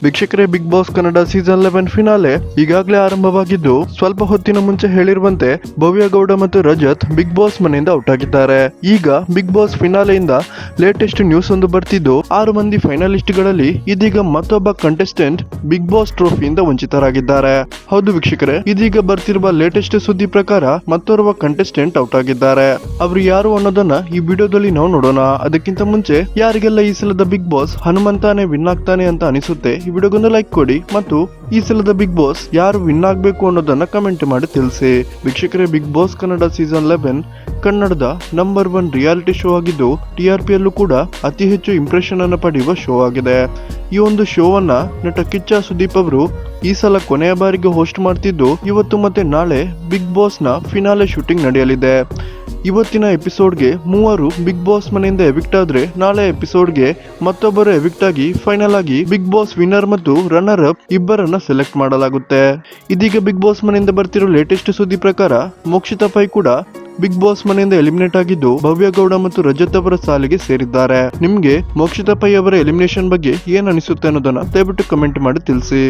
ವೀಕ್ಷಕರೇ, Bigg Boss Kannada season 11 finale ಈಗಾಗಲೇ ಆರಂಭವಾಗಿದ್ದು, ಸ್ವಲ್ಪ ಹೊತ್ತಿನ ಮುಂಚೆ ಹೇಳಿರುವಂತೆ ಭವ್ಯ ಗೌಡ ಮತ್ತು ರಜತ್ ಬಿಗ್ ಬಾಸ್ ಮನೆಯಿಂದ ಔಟ್ ಆಗಿದ್ದಾರೆ. ಈಗ ಬಿಗ್ ಬಾಸ್ ಫಿನಾಲೆಯಿಂದ ಲೇಟೆಸ್ಟ್ ನ್ಯೂಸ್ ಒಂದು ಬರ್ತಿದ್ದು, 6 ಮಂದಿ ಫೈನಲಿಸ್ಟ್ ಗಳಲ್ಲಿ ಇದೀಗ ಮತ್ತೊಬ್ಬ ಕಂಟೆಸ್ಟೆಂಟ್ ಬಿಗ್ ಬಾಸ್ ಟ್ರೋಫಿಯಿಂದ ವಂಚಿತರಾಗಿದ್ದಾರೆ. ಹೌದು ವೀಕ್ಷಕರೇ, ಇದೀಗ ಬರ್ತಿರುವ ಲೇಟೆಸ್ಟ್ ಸುದ್ದಿ ಪ್ರಕಾರ ಮತ್ತೋರ್ವ ಕಂಟೆಸ್ಟೆಂಟ್ ಔಟ್ ಆಗಿದ್ದಾರೆ. ಅವರು ಯಾರು ಅನ್ನೋದನ್ನ ಈ ವಿಡಿಯೋದಲ್ಲಿ ನಾವು ನೋಡೋಣ. ಅದಕ್ಕಿಂತ ಮುಂಚೆ ಯಾರಿಗೆಲ್ಲ ಈ ಸಲದ ಬಿಗ್ ಬಾಸ್ ಹನುಮಂತಾನೆ ವಿನ್ ಆಗ್ತಾನೆ ಅಂತ ಅನಿಸುತ್ತೆ, ಈ ವಿಡಿಯೋಗೊಂದು ಲೈಕ್ ಕೊಡಿ ಮತ್ತು ಈ ಸಲದ ಬಿಗ್ ಬಾಸ್ ಯಾರು ವಿನ್ ಆಗ್ಬೇಕು ಅನ್ನೋದನ್ನ ಕಮೆಂಟ್ ಮಾಡಿ ತಿಳಿಸಿ. ವೀಕ್ಷಕರೇ, ಬಿಗ್ ಬಾಸ್ ಕನ್ನಡ ಸೀಸನ್ 11 ಕನ್ನಡದ ನಂಬರ್ 1 ರಿಯಾಲಿಟಿ ಶೋ ಆಗಿದ್ದು, TRP ಯಲ್ಲೂ ಕೂಡ ಅತಿ ಹೆಚ್ಚು ಇಂಪ್ರೆಷನ್ ಅನ್ನು ಪಡೆಯುವ ಶೋ ಆಗಿದೆ. ಈ ಒಂದು ಶೋವನ್ನ ನಟ ಕಿಚ್ಚ ಸುದೀಪ್ ಅವರು ಈ ಸಲ ಕೊನೆಯ ಬಾರಿಗೆ ಹೋಸ್ಟ್ ಮಾಡ್ತಿದ್ದು, ಇವತ್ತು ಮತ್ತೆ ನಾಳೆ ಬಿಗ್ ಬಾಸ್ ನ ಫಿನಾಲೆ ಶೂಟಿಂಗ್ ನಡೆಯಲಿದೆ. ಇವತ್ತಿನ ಎಪಿಸೋಡ್ಗೆ 3 ಬಿಗ್ ಬಾಸ್ ಮನೆಯಿಂದ ಎವಿಕ್ಟ್ ಆದ್ರೆ, ನಾಳೆ ಎಪಿಸೋಡ್ಗೆ ಮತ್ತೊಬ್ಬರು ಎವಿಕ್ಟ್ ಆಗಿ ಫೈನಲ್ ಆಗಿ ಬಿಗ್ ಬಾಸ್ ವಿನ್ನರ್ ಮತ್ತು ರನ್ನರ್ ಅಪ್ ಇಬ್ಬರನ್ನ ಸೆಲೆಕ್ಟ್ ಮಾಡಲಾಗುತ್ತೆ. ಇದೀಗ ಬಿಗ್ ಬಾಸ್ ಮನೆಯಿಂದ ಬರ್ತಿರೋ ಲೇಟೆಸ್ಟ್ ಸುದ್ದಿ ಪ್ರಕಾರ ಮೋಕ್ಷಿತಾ ಪೈ ಕೂಡ ಬಿಗ್ ಬಾಸ್ ಮನೆಯಿಂದ ಎಲಿಮಿನೇಟ್ ಆಗಿದ್ದು, ಭವ್ಯ ಗೌಡ ಮತ್ತು ರಜತ್ ಅವರ ಸಾಲಿಗೆ ಸೇರಿದ್ದಾರೆ. ನಿಮ್ಗೆ ಮೋಕ್ಷಿತಾ ಪೈ ಅವರ ಎಲಿಮಿನೇಷನ್ ಬಗ್ಗೆ ಏನ್ ಅನಿಸುತ್ತೆ ಅನ್ನೋದನ್ನ ದಯವಿಟ್ಟು ಕಮೆಂಟ್ ಮಾಡಿ ತಿಳಿಸಿ.